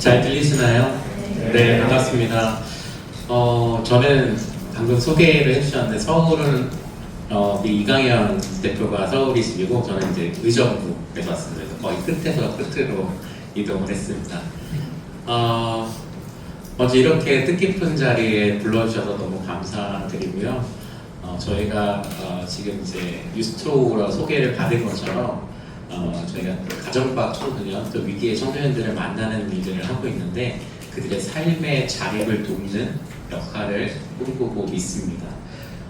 잘 들리시나요? 네, 반갑습니다. 저는 방금 소개를 해주셨는데 서울은 우리 이강현 대표가 서울이 집이고 저는 이제 의정부에서 왔습니다. 그래서 거의 끝에서 끝으로 이동을 했습니다. 먼저 이렇게 뜻깊은 자리에 불러주셔서 너무 감사드리고요. 저희가 지금 이제 뉴스트로우로 소개를 받은 것처럼 저희가 가정박 청소년, 또 위기의 청소년들을 만나는 일들을 하고 있는데 그들의 삶의 자립을 돕는 역할을 꿈꾸고 있습니다.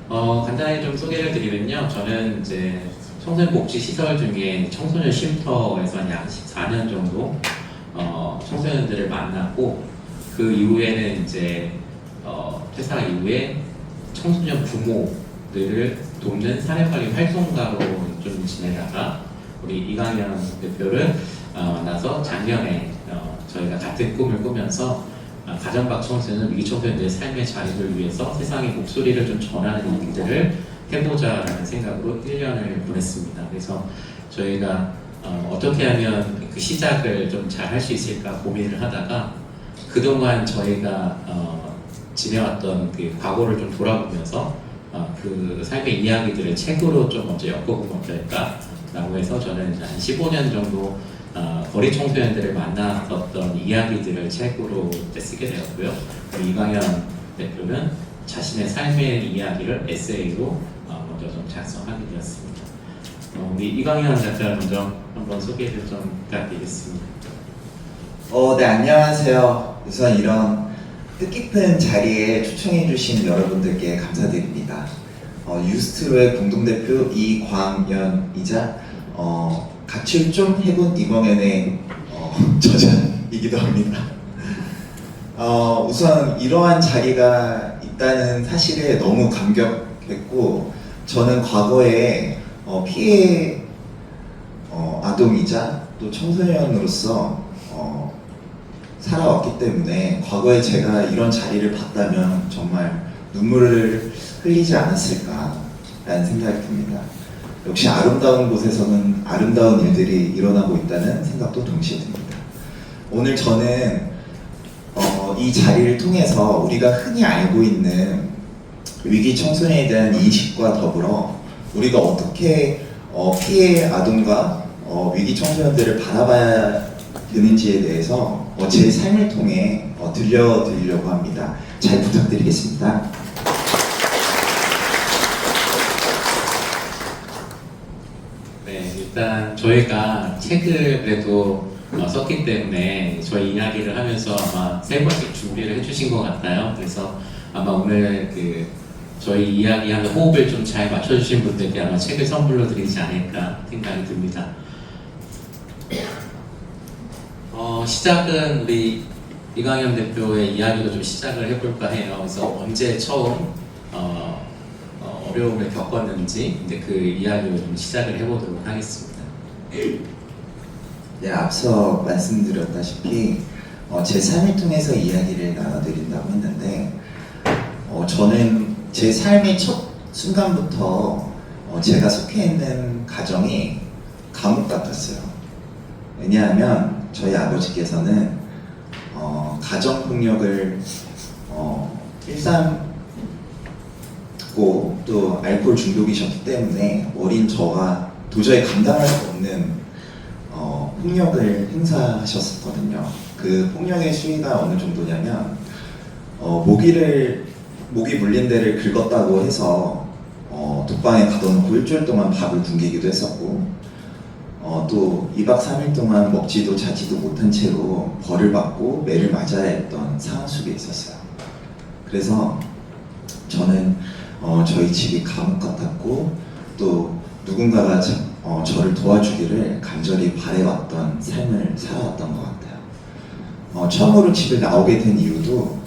간단히 좀 소개를 드리면요. 저는 이제 청소년 복지 시설 중에 청소년 쉼터에서 약 14년 정도 청소년들을 만났고 그 이후에는 이제 퇴사 이후에 청소년 부모들을 돕는 사회관리 활동가로 좀 지내다가 우리 이강현 대표를 만나서 작년에 저희가 같은 꿈을 꾸면서 가정박 청소년, 위기 청소년들의 삶의 자립을 위해서 세상의 목소리를 좀 전하는 일들을 해보자라는 생각으로 1년을 보냈습니다. 그래서 저희가 어떻게 하면 그 시작을 좀 잘 할 수 있을까 고민을 하다가 그동안 저희가 지내왔던 그 과거를 좀 돌아보면서 그 삶의 이야기들을 책으로 좀 먼저 엮어보면 어떨까라고 해서 저는 한 15년 정도 거리 청소년들을 만났었던 이야기들을 책으로 쓰게 되었고요. 이강현 대표는 자신의 삶의 이야기를 에세이로 먼저 좀 작성하게 되었습니다. 우리 이강현 대표 먼저 한번 소개를 좀 부탁드리겠습니다. 네, 안녕하세요. 우선 이런 뜻깊은 자리에 초청해주신 여러분들께 감사드립니다. 유스트로의 공동대표 이광연이자 같이 좀 해본 이광연의 저자이기도 합니다. 우선 이러한 자리가 있다는 사실에 너무 감격했고 저는 과거에 피해 아동이자 또 청소년으로서 살아왔기 때문에 과거에 제가 이런 자리를 봤다면 정말 눈물을 흘리지 않았을까라는 생각이 듭니다. 역시 아름다운 곳에서는 아름다운 일들이 일어나고 있다는 생각도 동시에 듭니다. 오늘 저는 이 자리를 통해서 우리가 흔히 알고 있는 위기 청소년에 대한 인식과 더불어 우리가 어떻게 피해 아동과 위기 청소년들을 바라봐야 되는지에 대해서 제 삶을 통해 들려드리려고 합니다. 잘 부탁드리겠습니다. 네, 일단 저희가 책을 그래도 썼기 때문에 저희 이야기를 하면서 아마 3번씩 준비를 해주신 것 같아요. 그래서 아마 오늘 그 저희 이야기하는 호흡을 좀 잘 맞춰주신 분들께 아마 책을 선물로 드리지 않을까 생각이 듭니다. 시작은 우리 이강현 대표의 이야기로 좀 시작을 해볼까 해요. 그래서 언제 처음 어려움을 겪었는지 이제 그 이야기로 좀 시작을 해보도록 하겠습니다. 네, 앞서 말씀드렸다시피 제 삶을 통해서 이야기를 나눠드린다고 했는데 저는 제 삶의 첫 순간부터 제가 속해 있는 가정이 감옥 같았어요. 왜냐하면 저희 아버지께서는 가정폭력을 일삼고 또 알코올 중독이셨기 때문에 어린 저가 도저히 감당할 수 없는 폭력을 행사하셨었거든요. 그 폭력의 수위가 어느 정도냐면 모기 물린 데를 긁었다고 해서 독방에 가둬놓고 일주일 동안 밥을 굶기기도 했었고 또 2박 3일 동안 먹지도 자지도 못한 채로 벌을 받고 매를 맞아야 했던 상황 속에 있었어요. 그래서 저는 저희 집이 감옥 같았고 또 누군가가 저를 도와주기를 간절히 바래왔던 삶을 살아왔던 것 같아요. 처음으로 집을 나오게 된 이유도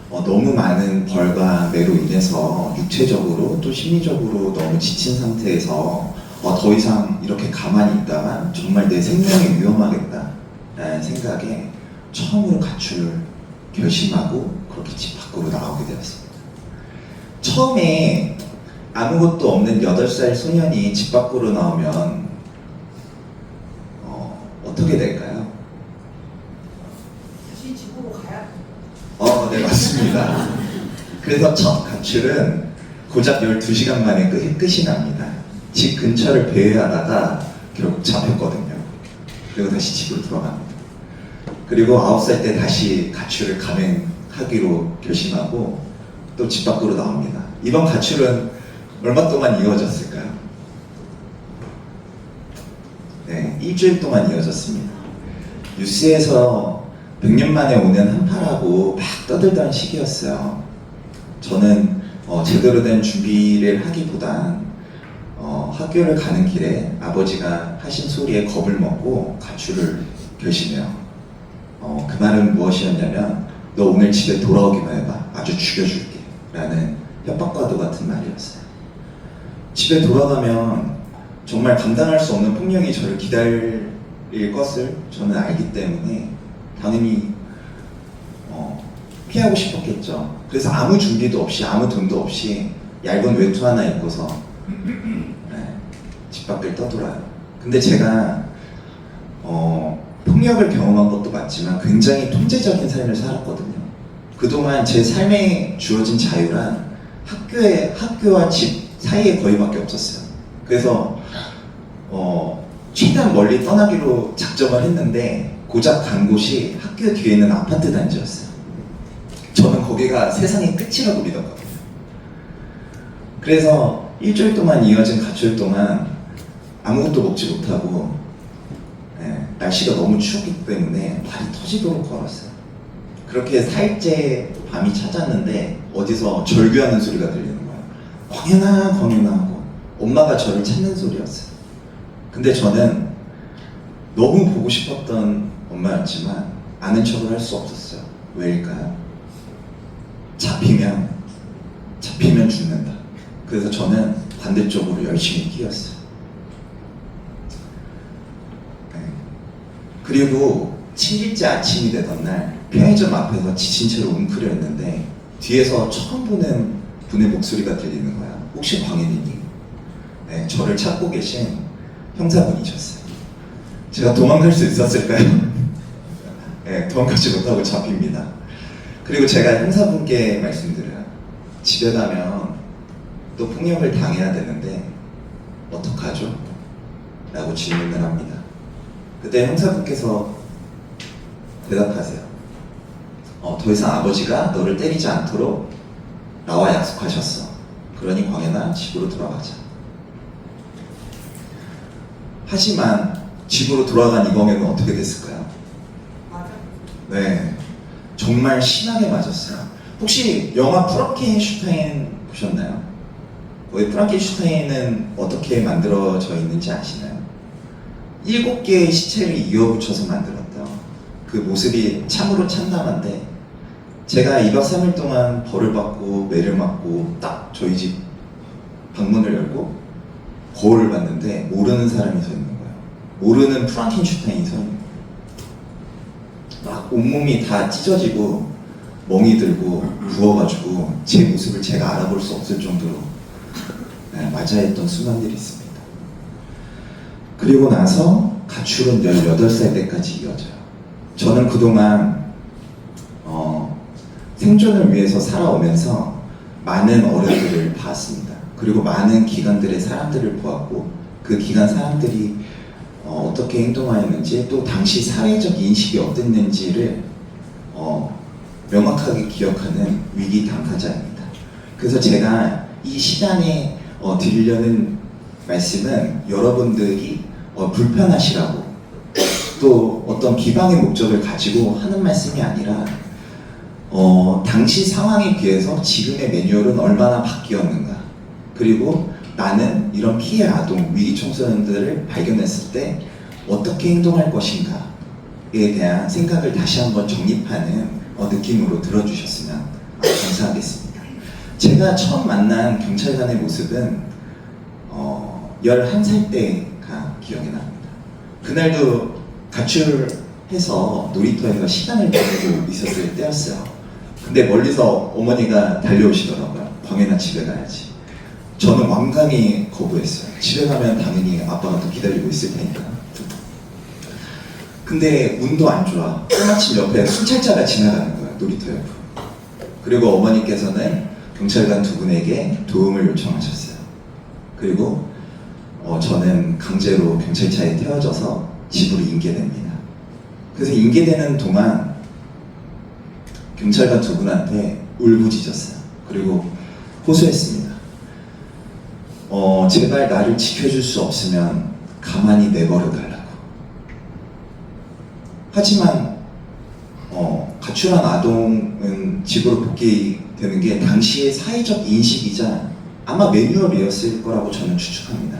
너무 많은 벌과 매로 인해서 육체적으로 또 심리적으로 너무 지친 상태에서 더 이상 이렇게 가만히 있다가 정말 내 생명이 위험하겠다라는 생각에 처음으로 가출을 결심하고 그렇게 집 밖으로 나오게 되었습니다. 처음에 아무것도 없는 8살 소년이 집 밖으로 나오면 어떻게 될까요? 다시 집 없습니다. 그래서 첫 가출은 고작 12시간 만에 끝이 납니다. 집 근처를 배회하다가 결국 잡혔거든요. 그리고 다시 집으로 돌아갑니다. 그리고 9살 때 다시 가출을 감행하기로 결심하고 또 집 밖으로 나옵니다. 이번 가출은 얼마 동안 이어졌을까요? 네, 일주일 동안 이어졌습니다. 뉴스에서 100년 만에 오는 한파라고 막 떠들던 시기였어요. 저는 제대로 된 준비를 하기보단 학교를 가는 길에 아버지가 하신 소리에 겁을 먹고 가출을 결심해요. 그 말은 무엇이었냐면 너 오늘 집에 돌아오기만 해봐. 아주 죽여줄게. 라는 협박과도 같은 말이었어요. 집에 돌아가면 정말 감당할 수 없는 폭력이 저를 기다릴 것을 저는 알기 때문에 당연히 피하고 싶었겠죠. 그래서 아무 준비도 없이 아무 돈도 없이 얇은 외투 하나 입고서 집 밖을 떠돌아요. 근데 제가 폭력을 경험한 것도 맞지만 굉장히 통제적인 삶을 살았거든요. 그동안 제 삶에 주어진 자유란 학교와 집 사이에 거의밖에 없었어요. 그래서 최대한 멀리 떠나기로 작정을 했는데 고작 간 곳이 학교 뒤에 있는 아파트 단지였어요. 저는 거기가 세상의 끝이라고 믿었거든요. 그래서 일주일 동안 이어진 가출 동안 아무것도 먹지 못하고 날씨가 너무 추웠기 때문에 발이 터지도록 걸었어요. 그렇게 4일째 밤이 찾았는데 어디서 절규하는 소리가 들리는 거예요. 광현아 광현아 하고 엄마가 저를 찾는 소리였어요. 근데 저는 너무 보고 싶었던 엄마였지만 아는 척을 할 수 없었어요. 왜일까요? 잡히면 죽는다. 그래서 저는 반대쪽으로 열심히 뛰었어요. 그리고 7일째 아침이 되던 날 편의점 앞에서 지친 채로 웅크렸는데 뒤에서 처음 보는 분의 목소리가 들리는 거야. 혹시 광현이니? 네, 저를 찾고 계신 형사분이셨어요. 제가 도망갈 수 있었을까요? 네, 도망가지 못하고 잡힙니다. 그리고 제가 형사분께 말씀드려요. 집에 가면 또 폭력을 당해야 되는데 어떡하죠? 라고 질문을 합니다. 그때 형사분께서 대답하세요. 더 이상 아버지가 너를 때리지 않도록 나와 약속하셨어. 그러니 광현아 집으로 돌아가자. 하지만 집으로 돌아간 이광현은 어떻게 됐을까요? 네, 정말 심하게 맞았어요. 혹시 영화 프랑켄슈타인 보셨나요? 거기 프랑켄슈타인은 어떻게 만들어져 있는지 아시나요? 7개의 시체를 이어붙여서 만들었대요. 그 모습이 참으로 참담한데 제가 2박 3일 동안 벌을 받고 매를 맞고 딱 저희 집 방문을 열고 거울을 봤는데 모르는 사람이 서 있는 거예요. 모르는 프랑켄슈타인이 서 있는 거예요. 막 온몸이 다 찢어지고 멍이 들고 부어가지고 제 모습을 제가 알아볼 수 없을 정도로 맞이했던 순간들이 있습니다. 그리고 나서 가출은 18살 때까지 이어져요. 저는 그동안 생존을 위해서 살아오면서 많은 어른들을 봤습니다. 그리고 많은 기관들의 사람들을 보았고 그 기관 사람들이 어떻게 행동하였는지 또 당시 사회적 인식이 어땠는지를 명확하게 기억하는 위기 당사자입니다. 그래서 제가 이 시간에 드리려는 말씀은 여러분들이 불편하시라고 또 어떤 비방의 목적을 가지고 하는 말씀이 아니라 당시 상황에 비해서 지금의 매뉴얼은 얼마나 바뀌었는가, 그리고 나는 이런 피해 아동, 위기 청소년들을 발견했을 때 어떻게 행동할 것인가에 대한 생각을 다시 한번 정립하는 느낌으로 들어주셨으면 감사하겠습니다. 제가 처음 만난 경찰관의 모습은 11살 때가 기억이 납니다. 그날도 가출해서 놀이터에서 시간을 보내고 있었을 때였어요. 근데 멀리서 어머니가 달려오시더라고요. 광현아 집에 가야지. 저는 완강히 거부했어요. 집에 가면 당연히 아빠가 또 기다리고 있을 테니까. 근데 운도 안 좋아. 때마침 옆에 순찰자가 지나가는 거야, 놀이터 옆으로. 그리고 어머니께서는 경찰관 두 분에게 도움을 요청하셨어요. 그리고 저는 강제로 경찰차에 태워져서 집으로 인계됩니다. 그래서 인계되는 동안 경찰관 두 분한테 울부짖었어요. 그리고 호소했습니다. 제발 나를 지켜줄 수 없으면 가만히 내버려 달라고. 하지만 가출한 아동은 집으로 복귀되는 게 당시의 사회적 인식이자 아마 매뉴얼이었을 거라고 저는 추측합니다.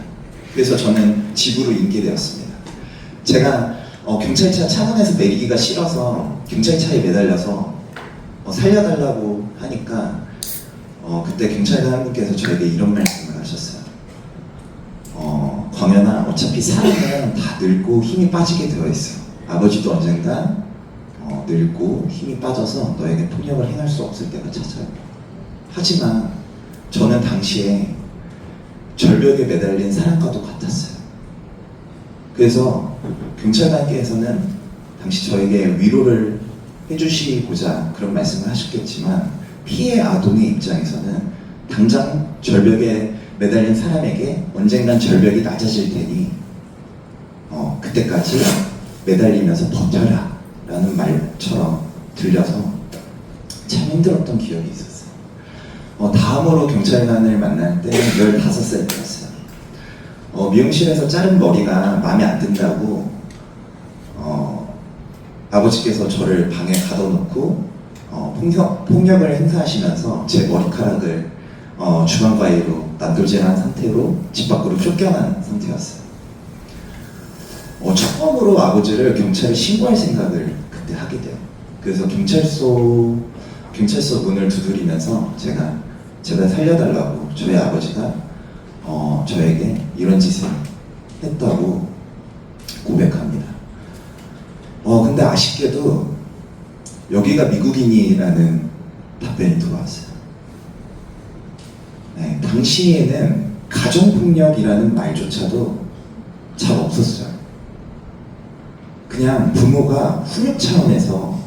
그래서 저는 집으로 인계되었습니다. 제가 경찰차 차선에서 내리기가 싫어서 경찰차에 매달려서 살려달라고 하니까 그때 경찰관 한 분께서 저에게 이런 말씀을 하셨어요. 광현아, 어차피 사람은 다 늙고 힘이 빠지게 되어 있어. 아버지도 언젠가 늙고 힘이 빠져서 너에게 폭력을 행할 수 없을 때가 찾아올 거야. 하지만 저는 당시에 절벽에 매달린 사람과도 같았어요. 그래서 경찰관께서는 당시 저에게 위로를 해주시고자 그런 말씀을 하셨겠지만 피해 아동의 입장에서는 당장 절벽에 매달린 사람에게 언젠간 절벽이 낮아질 테니 그때까지 매달리면서 버텨라 라는 말처럼 들려서 참 힘들었던 기억이 있었어요. 다음으로 경찰관을 만날 때는 15살 때였어요. 미용실에서 자른 머리가 마음에 안 든다고 아버지께서 저를 방에 가둬놓고 폭력을 행사하시면서 제 머리카락을 주방과일로 난도질한 상태로 집 밖으로 쫓겨난 상태였어요. 처음으로 아버지를 경찰에 신고할 생각을 그때 하게 돼요. 그래서 경찰서 문을 두드리면서 제가 제발 살려달라고 저희 아버지가 저에게 이런 짓을 했다고 고백합니다. 근데 아쉽게도 여기가 미국인이라는 답변이 들어왔어요. 네, 당시에는 가정폭력이라는 말조차도 잘 없었어요. 그냥 부모가 훈육 차원에서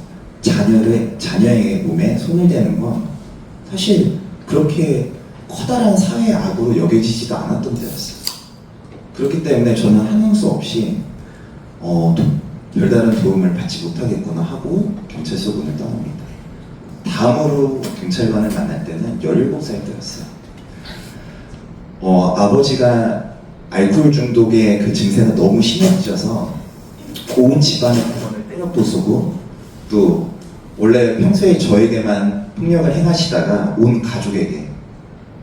자녀의 몸에 손을 대는 건 사실 그렇게 커다란 사회 악으로 여겨지지도 않았던 때였어요. 그렇기 때문에 저는 한형 수 없이 별다른 도움을 받지 못하겠구나 하고 경찰서 문을 떠납니다. 다음으로 경찰관을 만날 때는 17살 때였어요. 아버지가 알코올 중독의 그 증세가 너무 심해져서 온 집안의 물건을 때려 부수고 또 원래 평소에 저에게만 폭력을 행하시다가 온 가족에게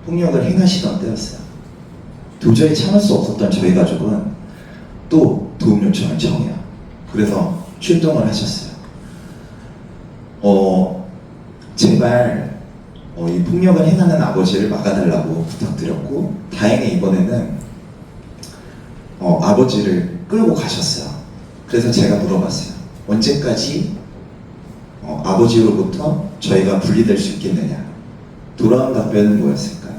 폭력을 행하시던 때였어요. 도저히 참을 수 없었던 저희 가족은 또 도움 요청을 청해요. 그래서 출동을 하셨어요. 제발 이 폭력을 행하는 아버지를 막아달라고 부탁드렸고 다행히 이번에는 아버지를 끌고 가셨어요. 그래서 제가 물어봤어요. 언제까지 아버지로부터 저희가 분리될 수 있겠느냐? 돌아온 답변은 뭐였을까요?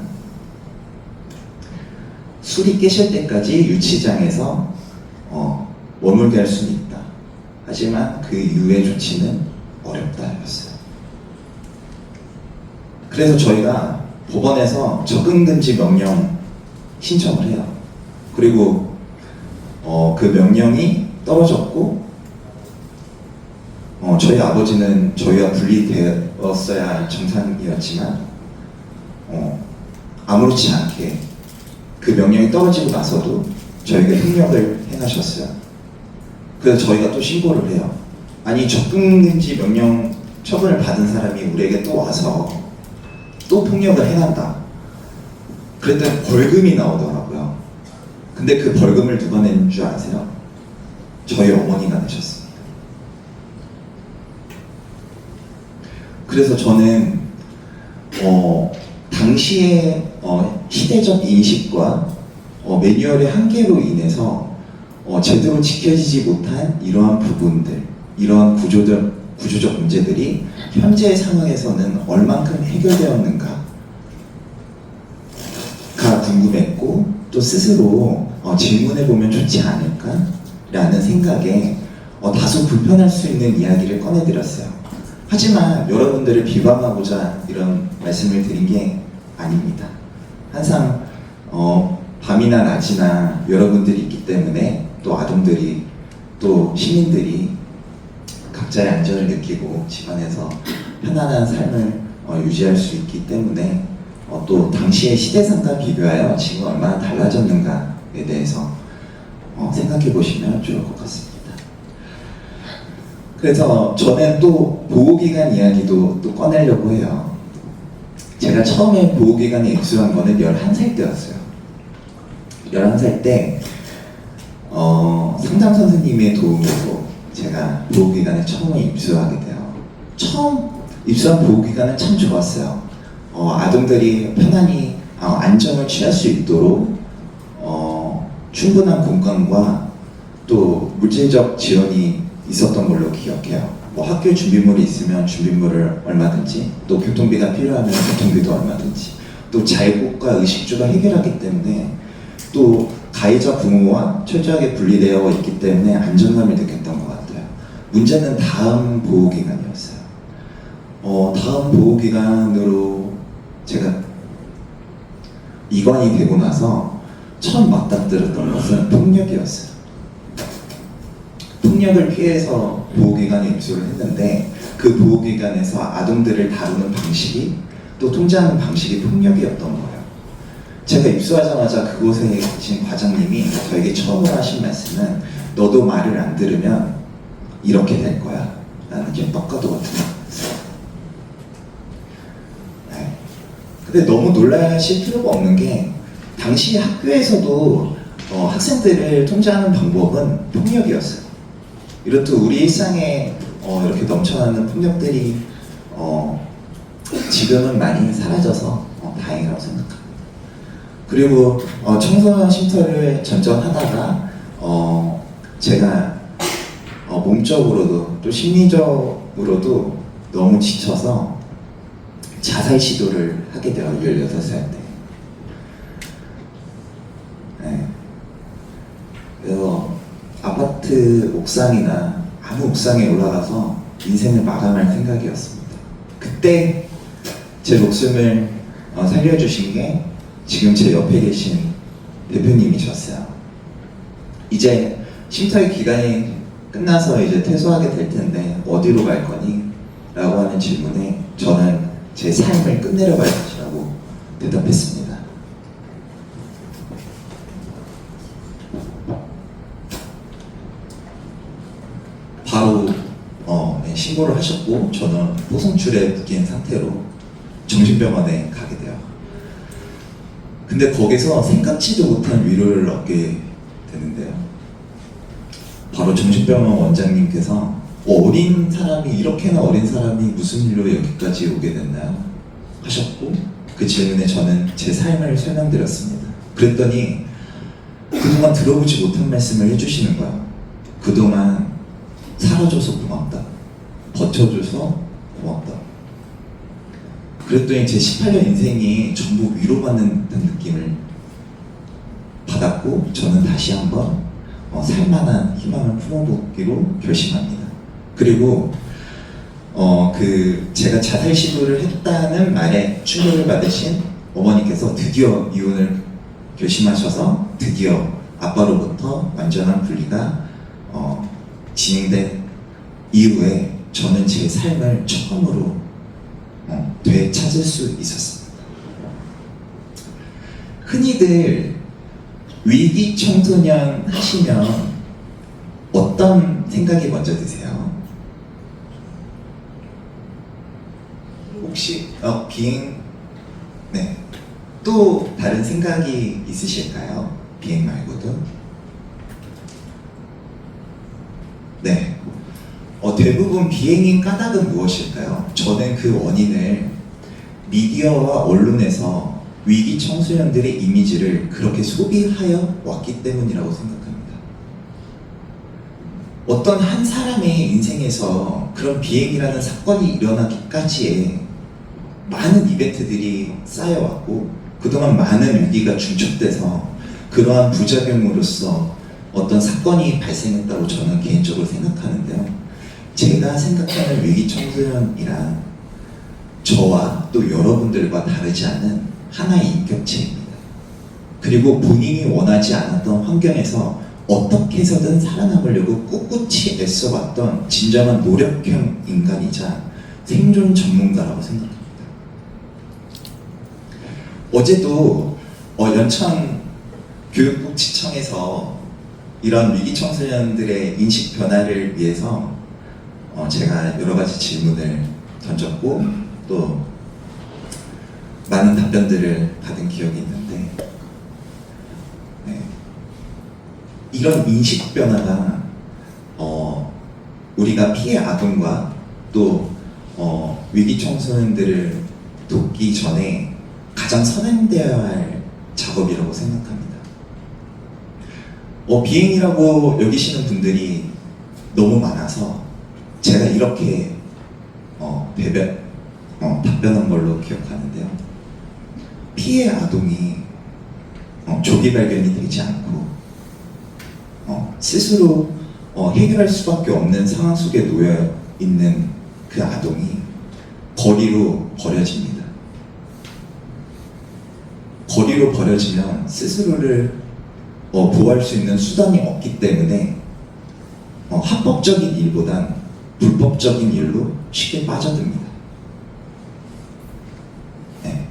술이 깨실 때까지 유치장에서 머물게 할 수는 있다. 하지만 그 이후의 조치는 어렵다였어요. 그래서 저희가 법원에서 접근금지 명령 신청을 해요. 그리고 그 명령이 떨어졌고 저희 아버지는 저희와 분리되었어야 할 정상이었지만 아무렇지 않게 그 명령이 떨어지고 나서도 저에게 폭력을 행하셨어요. 그래서 저희가 또 신고를 해요. 아니 접근금지 명령 처분을 받은 사람이 우리에게 또 와서 또 폭력을 행한다. 그랬더니 벌금이 나오더라고요. 근데 그 벌금을 누가 낸 줄 아세요? 저희 어머니가 내셨습니다. 그래서 저는 당시의 시대적 인식과 매뉴얼의 한계로 인해서 제대로 지켜지지 못한 이러한 부분들, 이러한 구조적 문제들이 현재 상황에서는 얼만큼 해결되었는가가 궁금했고 또 스스로 질문해보면 좋지 않을까라는 생각에 다소 불편할 수 있는 이야기를 꺼내드렸어요. 하지만 여러분들을 비방하고자 이런 말씀을 드린 게 아닙니다. 항상 밤이나 낮이나 여러분들이 있기 때문에 또 아동들이 또 시민들이 각자의 안전을 느끼고 집안에서 편안한 삶을 유지할 수 있기 때문에 또 당시의 시대상과 비교하여 지금 얼마나 달라졌는가에 대해서 생각해 보시면 좋을 것 같습니다. 그래서 저는 또 보호기간 이야기도 또 꺼내려고 해요. 제가 처음에 보호기간에 입수한 거는 11살 때였어요. 11살 때 상담 선생님의 도움으로 제가 보호기간에 처음 입수하게 돼요. 처음 입수한 보호기간은 참 좋았어요. 아동들이 편안히 안정을 취할 수 있도록 충분한 공간과 또 물질적 지원이 있었던 걸로 기억해요. 뭐 학교 준비물이 있으면 준비물을 얼마든지, 또 교통비가 필요하면 교통비도 얼마든지, 또 자율복과 의식주가 해결하기 때문에, 또 가해자 부모와 철저하게 분리되어 있기 때문에 안정감을 느꼈던 것 같아요. 문제는 다음 보호기간이었어요. 다음 보호기간으로 제가 이관이 되고 나서 처음 맞닥뜨렸던 것은 폭력이었어요. 폭력을 피해서 보호기관에 입소를 했는데 그 보호기관에서 아동들을 다루는 방식이 또 통제하는 방식이 폭력이었던 거예요. 제가 입소하자마자 그곳에 계신 과장님이 저에게 처음으로 하신 말씀은 너도 말을 안 들으면 이렇게 될 거야 라는 협박과도 같은 거였어요. 네. 근데 너무 놀라실 필요가 없는 게 당시 학교에서도 학생들을 통제하는 방법은 폭력이었어요. 이렇듯 우리 일상에 이렇게 넘쳐나는 폭력들이 지금은 많이 사라져서 다행이라고 생각합니다. 그리고 청소년 쉼터를 전전하다가 제가 몸적으로도 또 심리적으로도 너무 지쳐서 자살 시도를 하게 돼요. 16살 때. 네. 그래서 아파트 옥상이나 아무 옥상에 올라가서 인생을 마감할 생각이었습니다. 그때 제 목숨을 살려주신 게 지금 제 옆에 계신 대표님이셨어요. 이제 쉼터의 기간이 끝나서 이제 퇴소하게 될 텐데 어디로 갈 거니? 라고 하는 질문에 저는 제 삶을 끝내려 갈 것이라고 대답했습니다. 바로 신고를 하셨고 저는 호송줄에 묶인 상태로 정신병원에 가게 돼요. 근데 거기서 생각지도 못한 위로를 얻게 되는데요. 바로 정신병원 원장님께서 어린 사람이, 이렇게나 어린 사람이 무슨 일로 여기까지 오게 됐나요? 하셨고 그 질문에 저는 제 삶을 설명드렸습니다. 그랬더니 그동안 들어보지 못한 말씀을 해주시는 거예요. 그동안 살아줘서 고맙다. 버텨줘서 고맙다. 그랬더니 제 18년 인생이 전부 위로받는 느낌을 받았고 저는 다시 한번 살만한 희망을 품어보기로 결심합니다. 그리고 제가 자살 시도를 했다는 말에 충격을 받으신 어머니께서 드디어 이혼을 결심하셔서 드디어 아빠로부터 완전한 분리가 진행된 이후에 저는 제 삶을 처음으로 되찾을 수 있었습니다. 흔히들 위기 청소년 하시면 어떤 생각이 먼저 드세요? 혹시 비행, 네, 또 다른 생각이 있으실까요? 비행 말고도? 네, 대부분 비행의 까닭은 무엇일까요? 저는 그 원인을 미디어와 언론에서 위기 청소년들의 이미지를 그렇게 소비하여 왔기 때문이라고 생각합니다. 어떤 한 사람의 인생에서 그런 비행이라는 사건이 일어나기까지의 많은 이벤트들이 쌓여왔고 그동안 많은 위기가 중첩돼서 그러한 부작용으로서 어떤 사건이 발생했다고 저는 개인적으로 생각하는데요. 제가 생각하는 위기 청소년이란 저와 또 여러분들과 다르지 않은 하나의 인격체입니다. 그리고 본인이 원하지 않았던 환경에서 어떻게 해서든 살아남으려고 꿋꿋이 애써왔던 진정한 노력형 인간이자 생존 전문가라고 생각합니다. 어제도 연천 교육복지청에서 이런 위기 청소년들의 인식 변화를 위해서 제가 여러 가지 질문을 던졌고 또 많은 답변들을 받은 기억이 있는데, 네. 이런 인식 변화가 우리가 피해 아동과 또 위기 청소년들을 돕기 전에 가장 선행되어야 할 작업이라고 생각합니다. 비행이라고 여기시는 분들이 너무 많아서 제가 이렇게 답변한 걸로 기억하는데요. 피해 아동이 조기 발견이 되지 않고 스스로 해결할 수밖에 없는 상황 속에 놓여 있는 그 아동이 거리로 버려집니다. 거리로 버려지면 스스로를 보호할 수 있는 수단이 없기 때문에 합법적인 일보단 불법적인 일로 쉽게 빠져듭니다. 네.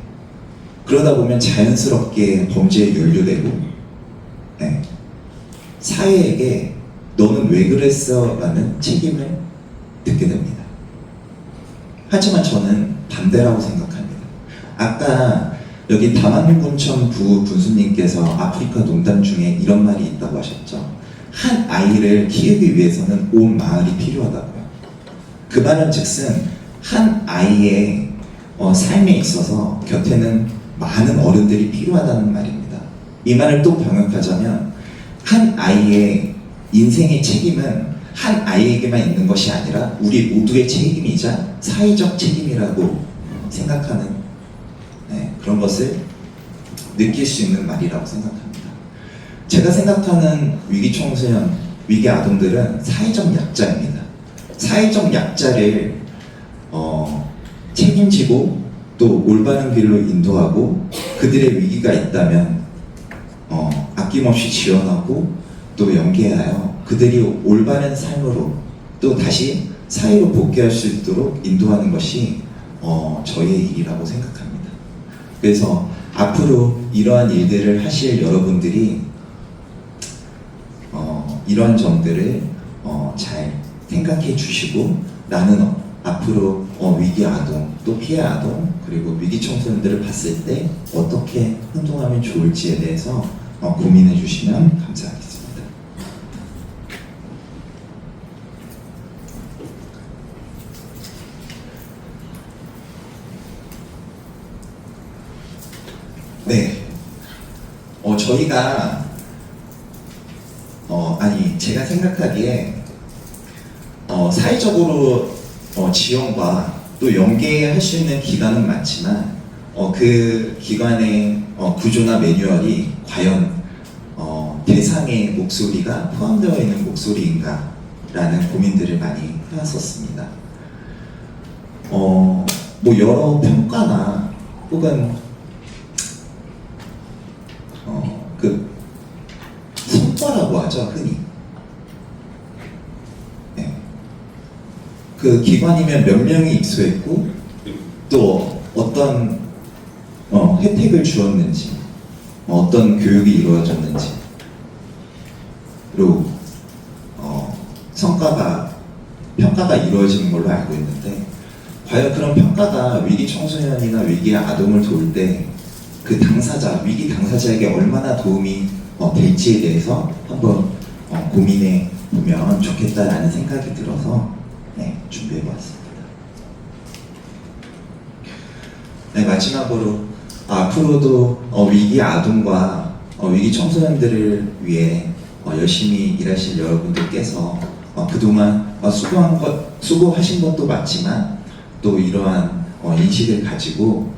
그러다 보면 자연스럽게 범죄에 연루되고, 네. 사회에게 너는 왜 그랬어? 라는 책임을 듣게 됩니다. 하지만 저는 반대라고 생각합니다. 아까 여기 담안군청 군수님께서 아프리카 농담 중에 이런 말이 있다고 하셨죠. 한 아이를 키우기 위해서는 온 마을이 필요하다고요. 그 말은 즉슨 한 아이의 삶에 있어서 곁에는 많은 어른들이 필요하다는 말입니다. 이 말을 또 병역하자면 한 아이의 인생의 책임은 한 아이에게만 있는 것이 아니라 우리 모두의 책임이자 사회적 책임이라고 생각하는, 네, 그런 것을 느낄 수 있는 말이라고 생각합니다. 제가 생각하는 위기 청소년, 위기 아동들은 사회적 약자입니다. 사회적 약자를 책임지고 또 올바른 길로 인도하고 그들의 위기가 있다면 아낌없이 지원하고 또 연계하여 그들이 올바른 삶으로 또 다시 사회로 복귀할 수 있도록 인도하는 것이 저희의 일이라고 생각합니다. 그래서 앞으로 이러한 일들을 하실 여러분들이 이러한 점들을 잘 생각해 주시고 나는 앞으로 위기 아동 또 피해 아동 그리고 위기 청소년들을 봤을 때 어떻게 행동하면 좋을지에 대해서 고민해 주시면 감사하겠습니다. 네, 저희가 제가 생각하기에 사회적으로 지원과 또 연계할 수 있는 기관은 많지만 그 기관의 구조나 매뉴얼이 과연 대상의 목소리가 포함되어 있는 목소리인가 라는 고민들을 많이 해왔었습니다. 뭐 여러 평가나 혹은 그 성과라고 하죠, 흔히. 네. 그 기관이면 몇 명이 입소했고 또 어떤 혜택을 주었는지 어떤 교육이 이루어졌는지로 평가가 이루어지는 걸로 알고 있는데 과연 그런 평가가 위기 청소년이나 위기 아동을 도울 때 그 당사자, 위기 당사자에게 얼마나 도움이 될지에 대해서 한번 고민해 보면 좋겠다라는 생각이 들어서 준비해 보았습니다. 네, 마지막으로 앞으로도 위기 아동과 위기 청소년들을 위해 열심히 일하실 여러분들께서 그동안 수고하신 것도 맞지만 또 이러한 인식을 가지고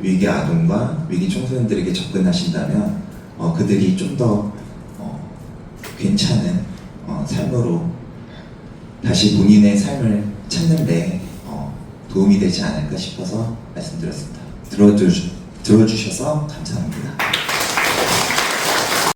위기 아동과 위기 청소년들에게 접근하신다면 그들이 좀 더 괜찮은 삶으로 다시 본인의 삶을 찾는데 도움이 되지 않을까 싶어서 말씀드렸습니다. 들어주셔서 감사합니다.